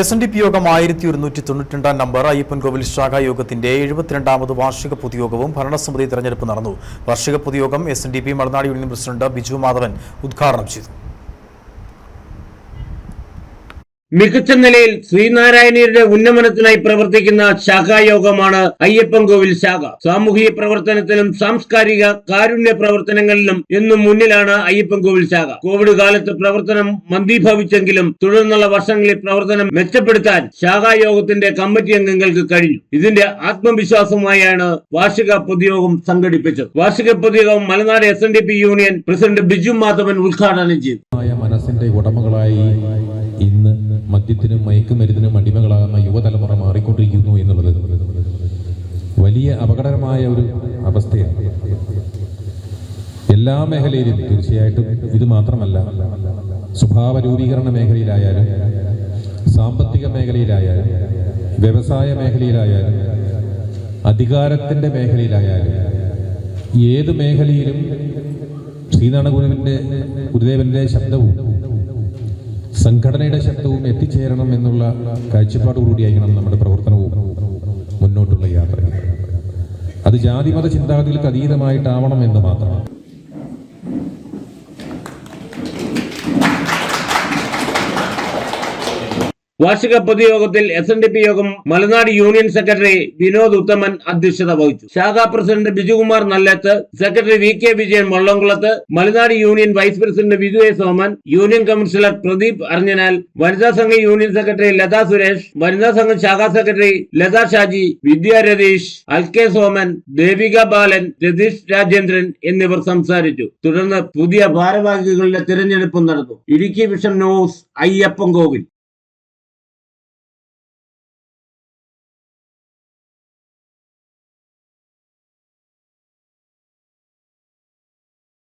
SNDP യോഗം 1192 number Ayyappancoil ശാഖായോഗത്തിന്റെ 72ാമത് വാർഷിക പൊതുയോഗവും ഭരണസമിതി തെരഞ്ഞെടുപ്പ് നടന്നു. വാർഷിക പൊതുയോഗം SNDP മലനാട് യൂണിയൻ പ്രസിഡന്റ് ബിജു മാധവൻ ഉദ്ഘാടനം ചെയ്തു. മികച്ച നിലയിൽ ശ്രീനാരായണീയരുടെ ഉന്നമനത്തിനായി പ്രവർത്തിക്കുന്ന ശാഖായോഗമാണ് അയ്യപ്പൻകോവിൽ ശാഖ. സാമൂഹിക പ്രവർത്തനത്തിലും സാംസ്കാരിക കാരുണ്യ പ്രവർത്തനങ്ങളിലും എന്നും മുന്നിലാണ് അയ്യപ്പൻകോവിൽ ശാഖ. കോവിഡ് കാലത്ത് പ്രവർത്തനം മന്ദീഭവിച്ചെങ്കിലും തുടർന്നുള്ള വർഷങ്ങളിൽ പ്രവർത്തനം മെച്ചപ്പെടുത്താൻ ശാഖായോഗത്തിന്റെ കമ്മിറ്റി അംഗങ്ങൾക്ക് കഴിഞ്ഞു. ഇതിന്റെ ആത്മവിശ്വാസമായാണ് വാർഷിക പൊതുയോഗം സംഘടിപ്പിച്ചത്. വാർഷിക പൊതുയോഗം മലനാട് SNDP union president Biju Madhavan ഉദ്ഘാടനം ചെയ്തു. മനസ്സിന്റെ ഉടമകളായി ഇന്ന് മദ്യത്തിനും മയക്കുമരുന്നിനും അടിമകളാകുന്ന യുവതലമുറ മാറിക്കൊണ്ടിരിക്കുന്നു എന്നുള്ളത് വലിയ അപകടകരമായ ഒരു അവസ്ഥയാണ്. എല്ലാ മേഖലയിലും തീർച്ചയായിട്ടും ഇത് മാത്രമല്ല, സ്വഭാവ രൂപീകരണ മേഖലയിലായാലും സാമ്പത്തിക മേഖലയിലായാലും വ്യവസായ മേഖലയിലായാലും അധികാരത്തിന്റെ മേഖലയിലായാലും ഏത് മേഖലയിലും ശ്രീനാരായണ ഗുരുദേവന്റെ ശബ്ദവും സംഘടനയുടെ ശബ്ദവും എത്തിച്ചേരണം എന്നുള്ള കാഴ്ചപ്പാടുകൂടിയായിരിക്കണം നമ്മുടെ പ്രവർത്തനവും മുന്നോട്ടുള്ള യാത്ര. അത് ജാതിമത ചിന്താഗതികൾക്ക് അതീതമായിട്ടാവണം എന്ന് മാത്രം. വാർഷിക പൊതുയോഗത്തിൽ SNDP യോഗം മലനാട് യൂണിയൻ സെക്രട്ടറി വിനോദ് ഉത്തമൻ അധ്യക്ഷത വഹിച്ചു. ശാഖാ president Bijukumar Nallath, secretary VK Vijayan Vallamkulath, Malanad union vice president Vidhu A. Soman, union councillor Pradeep Arinjanal, വനിതാ സംഘം യൂണിയൻ സെക്രട്ടറി ലതാ സുരേഷ്, വനിതാ സംഘം ശാഖാ സെക്രട്ടറി ലതാ ഷാജി, വിദ്യ രതീഷ്, LK സോമൻ, ദേവിക ബാലൻ, രതീഷ് രാജേന്ദ്രൻ എന്നിവർ സംസാരിച്ചു. തുടർന്ന് പുതിയ ഭാരവാഹികളുടെ തിരഞ്ഞെടുപ്പ് നടന്നു. Idukki vision news, Ayyappancoil.